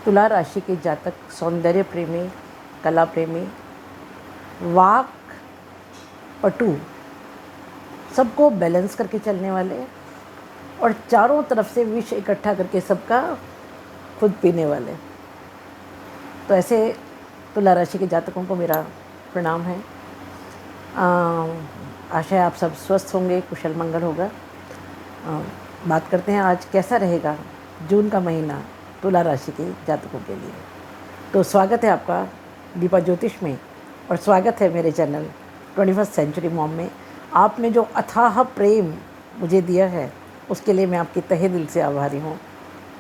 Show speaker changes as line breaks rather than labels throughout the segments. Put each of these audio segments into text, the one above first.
तुला राशि के जातक सौंदर्य प्रेमी, कला प्रेमी, वाक पटु, सबको बैलेंस करके चलने वाले और चारों तरफ से विष इकट्ठा करके सबका खुद पीने वाले। तो ऐसे तुला राशि के जातकों को मेरा प्रणाम है। आशा है आप सब स्वस्थ होंगे, कुशल मंगल होगा। बात करते हैं आज कैसा रहेगा जून का महीना तुला राशि के जातकों के लिए। तो स्वागत है आपका दीपा ज्योतिष में और स्वागत है मेरे चैनल 21st सेंचुरी मॉम में। आपने जो अथाह प्रेम मुझे दिया है उसके लिए मैं आपकी तहे दिल से आभारी हूँ।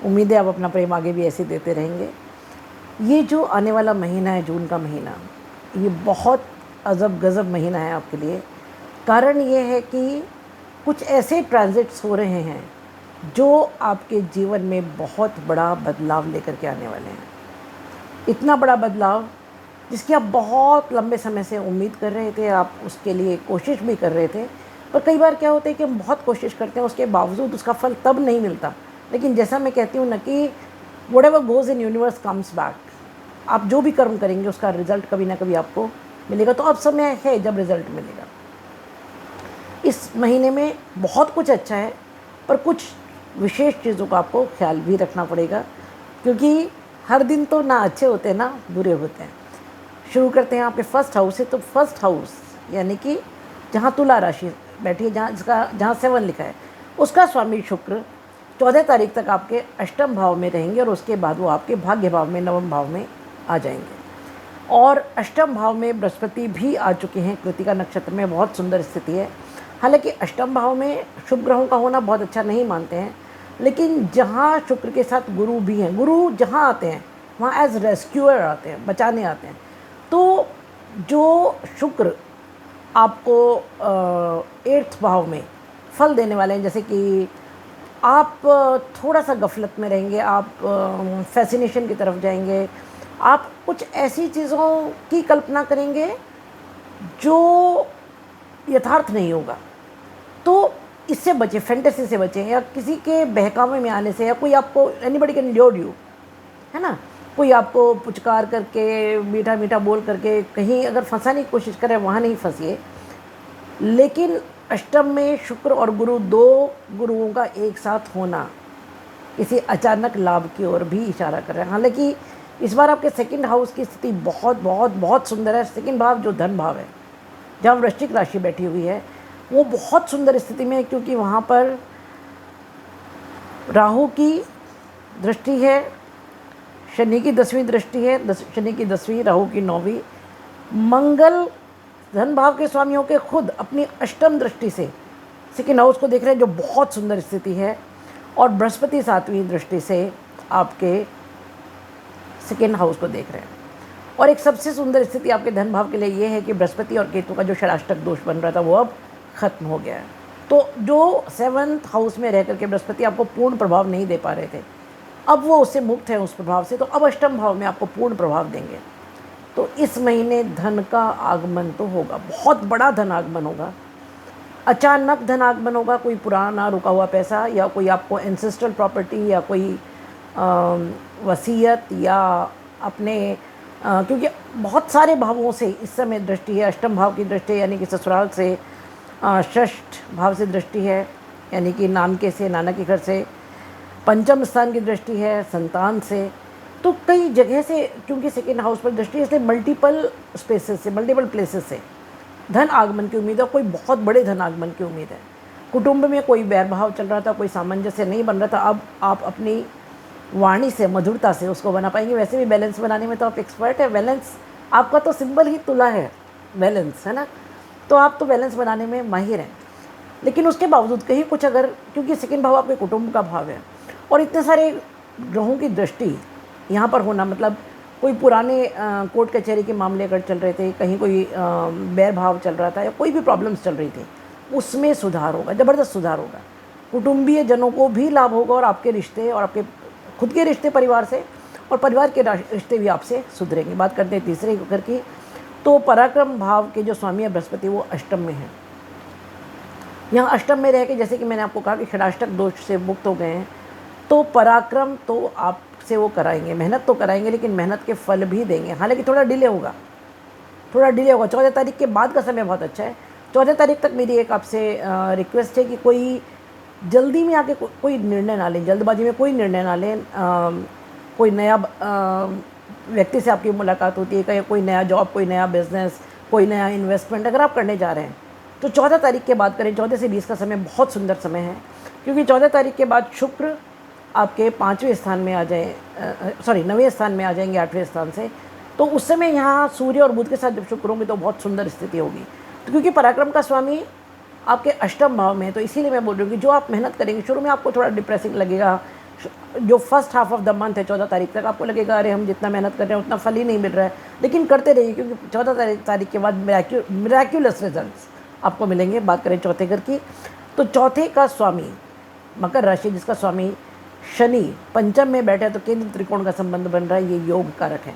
उम्मीद है आप अपना प्रेम आगे भी ऐसे देते रहेंगे। ये जो आने वाला महीना है, जून का महीना, ये बहुत अजब गज़ब महीना है आपके लिए। कारण ये है कि कुछ ऐसे ट्रांजिट्स हो रहे हैं जो आपके जीवन में बहुत बड़ा बदलाव लेकर के आने वाले हैं। इतना बड़ा बदलाव जिसकी आप बहुत लंबे समय से उम्मीद कर रहे थे, आप उसके लिए कोशिश भी कर रहे थे। पर कई बार क्या होता है कि हम बहुत कोशिश करते हैं, उसके बावजूद उसका फल तब नहीं मिलता। लेकिन जैसा मैं कहती हूँ ना कि whatever goes in universe comes back. आप जो भी कर्म करेंगे उसका रिज़ल्ट कभी ना कभी आपको मिलेगा। तो अब समय है जब रिज़ल्ट मिलेगा। इस महीने में बहुत कुछ अच्छा है, पर कुछ विशेष चीज़ों का आपको ख्याल भी रखना पड़ेगा, क्योंकि हर दिन तो ना अच्छे होते हैं ना बुरे होते हैं। शुरू करते हैं आपके फर्स्ट हाउस से। तो फर्स्ट हाउस यानी कि जहाँ तुला राशि बैठी है, जहाँ 7 लिखा है, उसका स्वामी शुक्र 14 तारीख तक आपके अष्टम भाव में रहेंगे और उसके बाद वो आपके भाग्य भाव में, नवम भाव में आ जाएंगे। और अष्टम भाव में बृहस्पति भी आ चुके हैं कृतिका नक्षत्र में। बहुत सुंदर स्थिति है। हालांकि अष्टम भाव में शुभ ग्रहों का होना बहुत अच्छा नहीं मानते हैं, लेकिन जहाँ शुक्र के साथ गुरु भी हैं, गुरु जहाँ आते हैं वहाँ एज रेस्क्यूअर आते हैं, बचाने आते हैं। तो जो शुक्र आपको 8th भाव में फल देने वाले हैं, जैसे कि आप थोड़ा सा गफलत में रहेंगे, आप फैसिनेशन की तरफ जाएंगे, आप कुछ ऐसी चीज़ों की कल्पना करेंगे जो यथार्थ नहीं होगा। तो इससे बचें, फैंटेसी से बचें, या किसी के बहकावे में आने से, या कोई आपको एनीबडी कैन ल्योर यू, है ना, कोई आपको पुचकार करके, मीठा मीठा बोल करके कहीं अगर फंसाने की कोशिश करे, वहाँ नहीं फंसिए। लेकिन अष्टम में शुक्र और गुरु, 2 गुरुओं का एक साथ होना किसी अचानक लाभ की ओर भी इशारा कर रहा है। हालांकि इस बार आपके सेकंड हाउस की स्थिति बहुत बहुत बहुत सुंदर है। सेकंड भाव जो धन भाव है, जहाँ वृश्चिक राशि बैठी हुई है, वो बहुत सुंदर स्थिति में है, क्योंकि वहाँ पर राहु की दृष्टि है, शनि की 10वीं दृष्टि है, शनि की 10वीं, राहु की 9वीं। मंगल धन भाव के स्वामियों के खुद अपनी अष्टम दृष्टि से सेकंड हाउस को देख रहे हैं, जो बहुत सुंदर स्थिति है। और बृहस्पति 7वीं दृष्टि से आपके सेकंड हाउस को देख रहे हैं। और एक सबसे सुंदर स्थिति आपके धन भाव के लिए ये है कि बृहस्पति और केतु का जो षडाष्टक दोष बन रहा था वो अब खत्म हो गया है। तो जो 7th हाउस में रह करके बृहस्पति आपको पूर्ण प्रभाव नहीं दे पा रहे थे, अब वो उससे मुक्त है, उस प्रभाव से। तो अब अष्टम भाव में आपको पूर्ण प्रभाव देंगे। तो इस महीने धन का आगमन तो होगा, बहुत बड़ा धन आगमन होगा, अचानक धन आगमन होगा। कोई पुराना रुका हुआ पैसा, या कोई आपको एंसेस्ट्रल प्रॉपर्टी, या कोई वसीयत, या अपने क्योंकि बहुत सारे भावों से इस समय दृष्टि है। अष्टम भाव की दृष्टि है, यानी कि ससुराल से, षष्ठ भाव से दृष्टि है, यानी कि नानके से, नाना के घर से, पंचम स्थान की दृष्टि है संतान से। तो कई जगह से, क्योंकि सेकेंड हाउस पर दृष्टि है, इसलिए मल्टीपल स्पेसेस से, मल्टीपल प्लेसेस से धन आगमन की उम्मीद है। कोई बहुत बड़े धन आगमन की उम्मीद है। कुटुंब में कोई वैरभाव चल रहा था, कोई सामंजस्य नहीं बन रहा था, अब आप अपनी वाणी से, मधुरता से उसको बना पाएंगे। वैसे भी बैलेंस बनाने में तो आप एक्सपर्ट है। बैलेंस आपका तो सिंबल ही तुला है, बैलेंस, है ना। तो आप तो बैलेंस बनाने में माहिर हैं। लेकिन उसके बावजूद कहीं कुछ अगर, क्योंकि सेकंड भाव आपके कुटुंब का भाव है और इतने सारे ग्रहों की दृष्टि यहाँ पर होना, मतलब कोई पुराने कोर्ट कचहरी के मामले अगर चल रहे थे, कहीं कोई बैर भाव चल रहा था, या कोई भी प्रॉब्लम्स चल रही थी, उसमें सुधार होगा, ज़बरदस्त सुधार होगा। कुटुंबीय जनों को भी लाभ होगा, और आपके रिश्ते, और आपके खुद के रिश्ते परिवार से, और परिवार के रिश्ते भी आपसे सुधरेंगे। बात करते हैं तीसरे घर की। तो पराक्रम भाव के जो स्वामी है बृहस्पति, वो अष्टम में है। यहाँ अष्टम में रह के, जैसे कि मैंने आपको कहा कि षडाष्टक दोष से मुक्त हो गए हैं, तो पराक्रम तो आपसे वो कराएंगे, मेहनत तो कराएंगे, लेकिन मेहनत के फल भी देंगे। हालांकि थोड़ा डिले होगा, 14 तारीख के बाद का समय बहुत अच्छा है। 14 तारीख तक मेरी एक आपसे रिक्वेस्ट है कि कोई जल्दी में आके कोई निर्णय ना लें, जल्दबाजी में कोई निर्णय ना लें। कोई नया व्यक्ति से आपकी मुलाकात होती है, कोई नया जॉब, कोई नया बिजनेस, कोई नया इन्वेस्टमेंट अगर आप करने जा रहे हैं तो 14 तारीख के बाद करें। 14 से 20 का समय बहुत सुंदर समय है, क्योंकि 14 तारीख के बाद शुक्र आपके 5वें स्थान में आ जाए, 9वें स्थान में आ जाएंगे 8वें स्थान से। तो उस समय यहाँ सूर्य और बुध के साथ जब शुक्र होंगे तो बहुत सुंदर स्थिति होगी। तो क्योंकि पराक्रम का स्वामी आपके अष्टम भाव में है, तो इसीलिए मैं बोल रही हूँ कि जो आप मेहनत करेंगे, शुरू में आपको थोड़ा डिप्रेसिंग लगेगा। जो first half of the month है 14 तारीख तक, आपको लगेगा अरे हम जितना मेहनत कर रहे हैं उतना फल ही नहीं मिल रहा है, लेकिन करते रहिए, क्योंकि 14 तारीख के बाद मिराक्यूलस रिजल्ट्स आपको मिलेंगे। बात करें चौथे घर की, तो चौथे का स्वामी मकर राशि, जिसका स्वामी शनि पंचम में बैठा है, तो केंद्र त्रिकोण का संबंध बन रहा है, ये योग कारक है।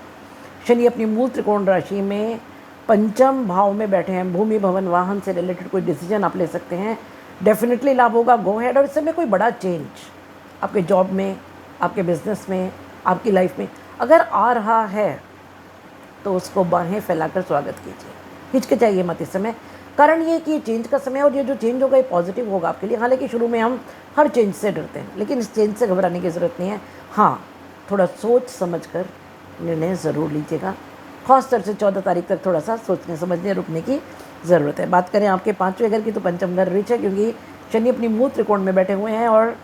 शनि अपनी मूल त्रिकोण राशि में पंचम भाव में बैठे हैं। भूमि भवन वाहन से रिलेटेड कोई डिसीजन आप ले सकते हैं, डेफिनेटली लाभ होगा, गो हेड। और इस समय कोई बड़ा चेंज आपके जॉब में, आपके बिजनेस में, आपकी लाइफ में अगर आ रहा है तो उसको बाहें फैलाकर स्वागत कीजिए, हिचकिचाइए मत इस समय। कारण ये कि ये चेंज का समय, और ये जो चेंज होगा ये पॉजिटिव होगा आपके लिए। हालांकि शुरू में हम हर चेंज से डरते हैं, लेकिन इस चेंज से घबराने की ज़रूरत नहीं है। हाँ, थोड़ा सोच समझ कर निर्णय ज़रूर लीजिएगा। खासतौर से 14 तारीख तक थोड़ा सा सोचने समझने रुकने की ज़रूरत है। बात करें आपके 5वें घर की, तो पंचम घर रिच है, क्योंकि शनि अपनी मूल त्रिकोण में बैठे हुए हैं। और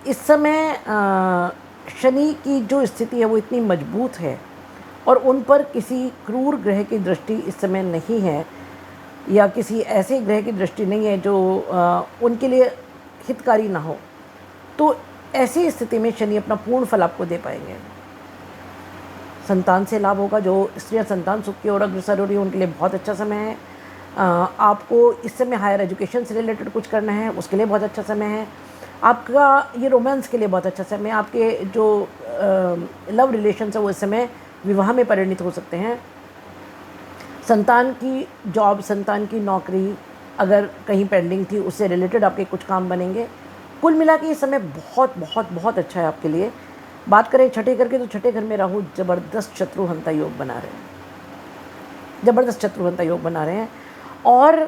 इस समय शनि की जो स्थिति है वो इतनी मजबूत है, और उन पर किसी क्रूर ग्रह की दृष्टि इस समय नहीं है, या किसी ऐसे ग्रह की दृष्टि नहीं है जो उनके लिए हितकारी ना हो। तो ऐसी स्थिति में शनि अपना पूर्ण फल आपको दे पाएंगे। संतान से लाभ होगा, जो स्त्रियां संतान सुख की ओर अग्रसर हो रही है उनके लिए बहुत अच्छा समय है। आपको इस समय हायर एजुकेशन से रिलेटेड कुछ करना है, उसके लिए बहुत अच्छा समय है। आपका ये रोमांस के लिए बहुत अच्छा समय है। आपके जो लव रिलेशन है वो इस समय विवाह में परिणित हो सकते हैं। संतान की जॉब, संतान की नौकरी अगर कहीं पेंडिंग थी, उससे रिलेटेड आपके कुछ काम बनेंगे। कुल मिला के ये समय बहुत बहुत बहुत अच्छा है आपके लिए। बात करें छठे घर की, तो छठे घर में राहु ज़बरदस्त शत्रुहंता योग बना रहे हैं, ज़बरदस्त शत्रुहंता योग बना रहे हैं। और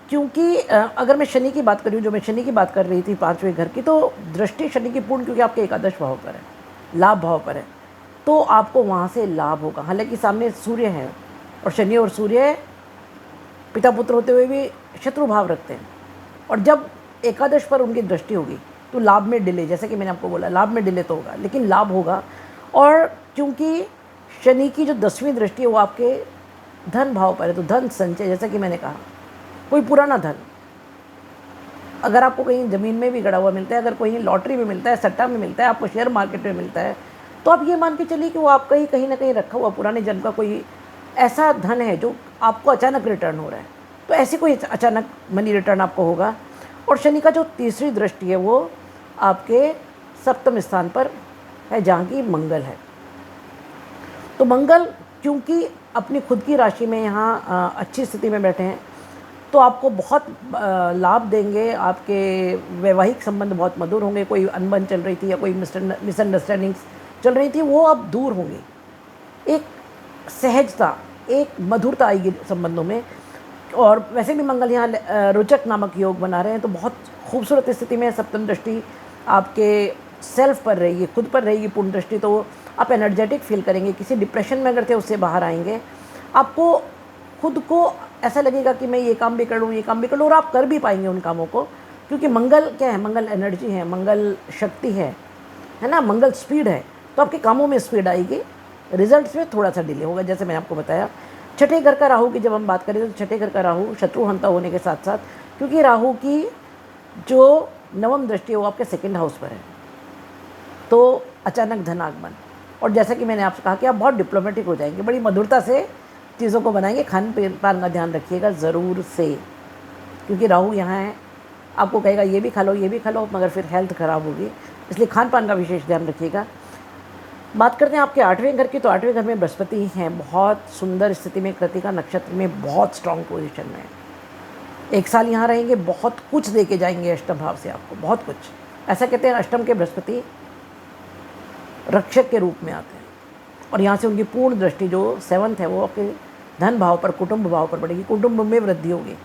क्योंकि अगर मैं शनि की बात करूँ, जो मैं शनि की बात कर रही थी 5वें घर की, तो दृष्टि शनि की पूर्ण, क्योंकि आपके एकादश भाव पर है, लाभ भाव पर है, तो आपको वहाँ से लाभ होगा। हालांकि सामने सूर्य है, और शनि और सूर्य पिता पुत्र होते हुए भी शत्रु भाव रखते हैं, और जब एकादश पर उनकी दृष्टि होगी तो लाभ में डिले, जैसे कि मैंने आपको बोला लाभ में डिले तो होगा, लेकिन लाभ होगा। और क्योंकि शनि की जो 10वीं दृष्टि है वो आपके धन भाव पर है, तो धन संचय, जैसा कि मैंने कहा, कोई पुराना धन अगर आपको कहीं ज़मीन में भी गड़ा हुआ मिलता है, अगर कहीं लॉटरी में मिलता है, सट्टा में मिलता है, आपको शेयर मार्केट में मिलता है, तो आप ये मान के चलिए कि वो आपका ही कहीं ना कहीं रखा हुआ पुराने जन्म का कोई ऐसा धन है जो आपको अचानक रिटर्न हो रहा है। तो ऐसी कोई अचानक मनी रिटर्न आपको होगा। और शनि का जो तीसरी दृष्टि है वो आपके सप्तम स्थान पर है, जहाँ की मंगल है। तो मंगल क्योंकि अपनी खुद की राशि में यहाँ अच्छी स्थिति में बैठे हैं, तो आपको बहुत लाभ देंगे। आपके वैवाहिक संबंध बहुत मधुर होंगे। कोई अनबन चल रही थी या कोई मिसअंडरस्टैंडिंग्स चल रही थी, वो अब दूर होंगी। एक सहजता, एक मधुरता आएगी संबंधों में। और वैसे भी मंगल यहाँ रोचक नामक योग बना रहे हैं, तो बहुत खूबसूरत स्थिति में सप्तम दृष्टि आपके सेल्फ पर रहेगी, खुद पर रहेगी पूर्ण दृष्टि, तो आप एनर्जेटिक फील करेंगे। किसी डिप्रेशन में अगर थे उससे बाहर आएंगे। आपको खुद को ऐसा लगेगा कि मैं ये काम भी कर लूँ, ये काम भी कर लूँ, और आप कर भी पाएंगे उन कामों को, क्योंकि मंगल क्या है, मंगल एनर्जी है, मंगल शक्ति है ना, मंगल स्पीड है। तो आपके कामों में स्पीड आएगी, रिजल्ट्स में थोड़ा सा डिले होगा, जैसे मैंने आपको बताया। छठे घर का राहु की जब हम बात करें, तो छठे घर का राहु शत्रुहंता होने के साथ साथ, क्योंकि राहु की जो नवम दृष्टि है वो आपके सेकंड हाउस पर है, तो अचानक धनागमन। और जैसा कि मैंने आपसे कहा कि आप बहुत डिप्लोमेटिक हो जाएंगे, बड़ी मधुरता से चीज़ों को बनाएंगे। खान पान का ध्यान रखिएगा ज़रूर से, क्योंकि राहु यहाँ है, आपको कहेगा ये भी खा लो, ये भी खा लो, मगर फिर हेल्थ ख़राब होगी, इसलिए खान पान का विशेष ध्यान रखिएगा। बात करते हैं आपके 8वें घर की, तो 8वें घर में बृहस्पति हैं, बहुत सुंदर स्थिति में, कृतिका नक्षत्र में बहुत स्ट्रॉन्ग पोजीशन में। 1 साल यहाँ रहेंगे, बहुत कुछ दे के जाएंगे अष्टम भाव से आपको, बहुत कुछ। ऐसा कहते हैं अष्टम के बृहस्पति रक्षक के रूप में आते हैं। और यहाँ से उनकी पूर्ण दृष्टि जो 7th है वो आपके धन भाव पर, कुटुंब भाव पर पड़ेगी। कुटुंब में वृद्धि होगी,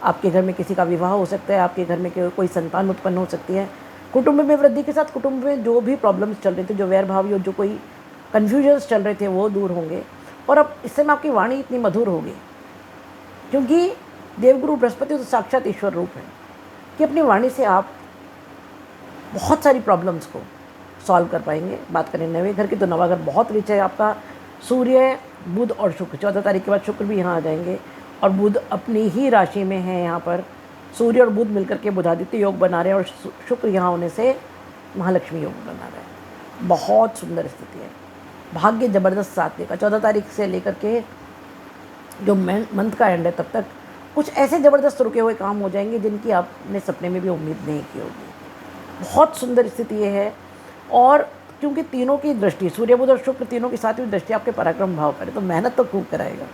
आपके घर में किसी का विवाह हो सकता है, आपके घर में कोई संतान उत्पन्न हो सकती है। कुटुंब में वृद्धि के साथ कुटुंब में जो भी प्रॉब्लम्स चल रहे थे, जो वैर भाव या जो कोई कन्फ्यूजन्स चल रहे थे वो दूर होंगे। और अब इस समय आपकी वाणी इतनी मधुर होगी, क्योंकि देवगुरु बृहस्पति तो साक्षात ईश्वर रूप है, कि अपनी वाणी से आप बहुत सारी प्रॉब्लम्स को सॉल्व कर पाएंगे। बात करें नवे घर की, तो नवा घर बहुत रिच है आपका। सूर्य, बुध और शुक्र, 14 तारीख के बाद शुक्र भी यहाँ आ जाएंगे, और बुध अपनी ही राशि में है। यहाँ पर सूर्य और बुध मिलकर के बुधादित्य योग बना रहे हैं, और शुक्र यहाँ होने से महालक्ष्मी योग बना रहे हैं। बहुत सुंदर स्थिति है। भाग्य ज़बरदस्त साथ देगा। 14 तारीख से लेकर के जो मंथ का एंड है तब तक कुछ ऐसे ज़बरदस्त रुके हुए काम हो जाएंगे जिनकी आपने सपने में भी उम्मीद नहीं की होगी। बहुत सुंदर स्थिति ये है। और क्योंकि तीनों की दृष्टि, सूर्य बुध और शुक्र तीनों की साथ हुई दृष्टि आपके पराक्रम भाव पर है, तो मेहनत तो खूब कराएगा।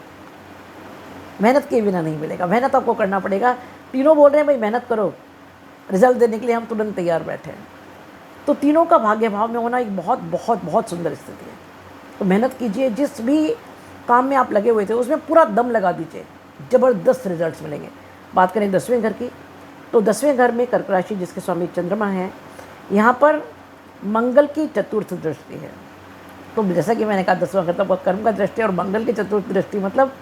मेहनत के बिना नहीं मिलेगा, मेहनत आपको करना पड़ेगा। तीनों बोल रहे हैं भाई मेहनत करो, रिजल्ट देने के लिए हम तुरंत तैयार बैठे हैं। तो तीनों का भाग्य भाव में होना एक बहुत बहुत बहुत सुंदर स्थिति है। तो मेहनत कीजिए, जिस भी काम में आप लगे हुए थे उसमें पूरा दम लगा दीजिए, ज़बरदस्त रिजल्ट्स मिलेंगे। बात करें 10वें घर की, तो 10वें घर में कर्क राशि जिसके स्वामी चंद्रमा है, यहाँ पर मंगल की चतुर्थ दृष्टि है। तो जैसा कि मैंने कहा 10वां घर तो कर्म का दृष्टि और मंगल की चतुर्थ दृष्टि, मतलब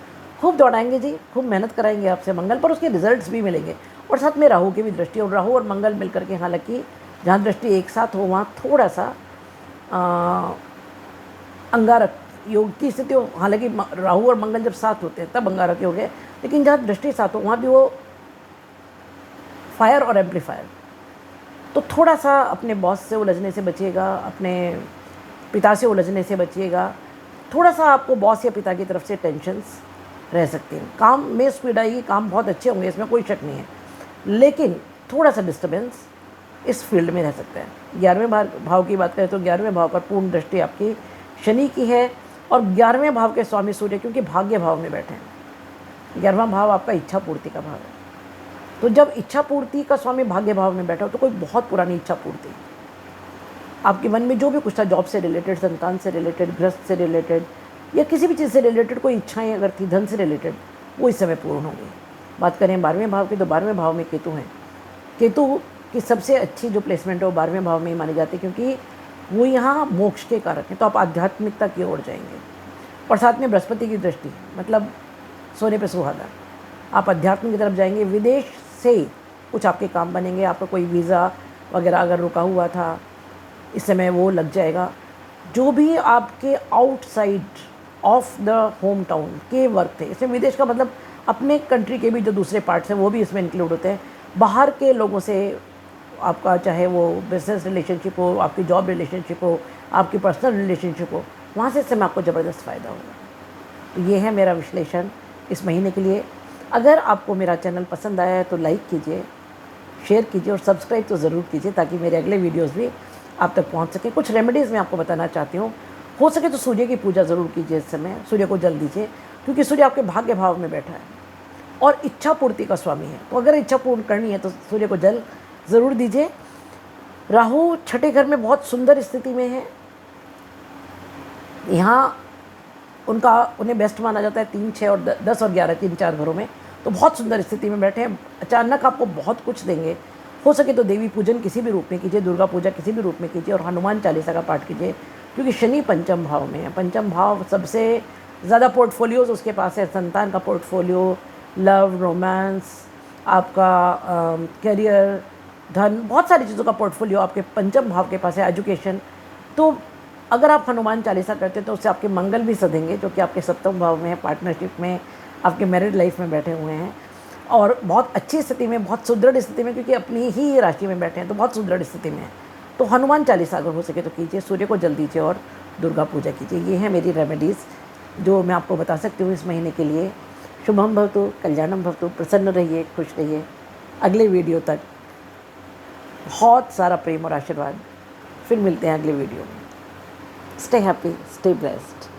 खूब दौड़ाएंगे जी, खूब मेहनत कराएंगे आपसे मंगल पर, उसके रिजल्ट्स भी मिलेंगे। और साथ में राहु की भी दृष्टि, और राहु और मंगल मिलकर के, हालांकि जहाँ दृष्टि एक साथ हो वहाँ थोड़ा सा अंगारक योग की स्थिति हो। हालांकि राहु और मंगल जब साथ होते हैं तब अंगारक योग है, लेकिन जहाँ दृष्टि साथ हो वहाँ भी वो फायर और एम्पलीफायर। तो थोड़ा सा अपने बॉस से उलझने से बचिएगा, अपने पिता से उलझने से बचिएगा। थोड़ा सा आपको बॉस या पिता की तरफ से टेंशन्स रह सकती हैं। काम में स्पीड आएगी, काम बहुत अच्छे होंगे, इसमें कोई शक नहीं है, लेकिन थोड़ा सा डिस्टर्बेंस इस फील्ड में रह सकता है। 11वें भाव की बात करें तो 11वें भाव पर पूर्ण दृष्टि आपकी शनि की है, और 11वें भाव के स्वामी सूर्य क्योंकि भाग्य भाव में बैठे हैं। 11वां भाव आपका इच्छा पूर्ति का भाव है। तो जब इच्छा पूर्ति का स्वामी भाग्य भाव में बैठा हो तो कोई बहुत पुरानी इच्छा पूर्ति, आपके मन में जो भी कुछ था, जॉब से रिलेटेड, संतान से रिलेटेड, गृहस्थ से रिलेटेड, या किसी भी चीज़ से रिलेटेड कोई इच्छाएं अगर थी, धन से रिलेटेड, वो इस समय पूर्ण होंगी। बात करें 12वें भाव की, तो 12वें भाव में केतु हैं। केतु की सबसे अच्छी जो प्लेसमेंट है वो 12वें भाव में ही मानी जाती है, क्योंकि वो यहाँ मोक्ष के कारक हैं। तो आप आध्यात्मिकता की ओर जाएंगे, और साथ में बृहस्पति की दृष्टि, मतलब सोने पे सुहागा, आप अध्यात्म की तरफ जाएंगे। विदेश से कुछ आपके काम बनेंगे। आपका कोई वीज़ा वगैरह अगर रुका हुआ था, इस समय वो लग जाएगा। जो भी आपके outside of the home town के वर्क थे, इसमें विदेश का मतलब अपने कंट्री के भी जो दूसरे पार्ट्स हैं वो भी इसमें इंक्लूड होते हैं। बाहर के लोगों से आपका, चाहे वो बिजनेस रिलेशनशिप हो, आपकी जॉब रिलेशनशिप हो, आपकी पर्सनल रिलेशनशिप हो, वहाँ से इस समय आपको ज़बरदस्त फ़ायदा होगा। तो ये है मेरा विश्लेषण इस महीने के लिए। अगर आपको मेरा चैनल पसंद आया है तो लाइक कीजिए, शेयर कीजिए और सब्सक्राइब तो ज़रूर कीजिए, ताकि मेरे अगले वीडियोस भी आप तक पहुंच सकें। कुछ रेमेडीज़ मैं आपको बताना चाहती हूँ। हो सके तो सूर्य की पूजा ज़रूर कीजिए इस समय, सूर्य को जल दीजिए, क्योंकि सूर्य आपके भाग्य भाव में बैठा है और इच्छा पूर्ति का स्वामी है। तो अगर इच्छा पूर्ण करनी है तो सूर्य को जल ज़रूर दीजिए। राहु 6ठे घर में बहुत सुंदर स्थिति में है। यहाँ उन्हें बेस्ट माना जाता है 3, 6 और 10 और 11, 3-4 घरों में। तो बहुत सुंदर स्थिति में बैठे हैं। अचानक आपको बहुत कुछ देंगे। हो सके तो देवी पूजन किसी भी रूप में कीजिए, दुर्गा पूजा किसी भी रूप में कीजिए, और हनुमान चालीसा का पाठ कीजिए, क्योंकि शनि पंचम भाव में है। पंचम भाव सबसे ज़्यादा पोर्टफोलियोज उसके पास है। संतान का पोर्टफोलियो, लव, रोमांस, आपका करियर, धन, बहुत सारी चीज़ों का पोर्टफोलियो आपके पंचम भाव के पास है। एजुकेशन, तो अगर आप हनुमान चालीसा करते हैं तो उससे आपके मंगल भी सधेंगे, जो कि आपके सप्तम भाव में है, पार्टनरशिप में, आपके मैरिड लाइफ में बैठे हुए हैं, और बहुत अच्छी स्थिति में, बहुत सुदृढ़ स्थिति में, क्योंकि अपनी ही राशि में बैठे हैं, तो बहुत सुदृढ़ स्थिति में है। तो हनुमान चालीसा अगर हो सके तो कीजिए, सूर्य को जल दीजिए और दुर्गा पूजा कीजिए। ये है मेरी रेमेडीज़ जो मैं आपको बता सकती हूँ इस महीने के लिए। शुभम भवतु, कल्याणम भवतु, प्रसन्न रहिए, खुश रहिए। अगले वीडियो तक बहुत सारा प्रेम और आशीर्वाद। फिर मिलते हैं अगले वीडियो में। Stay happy, stay blessed.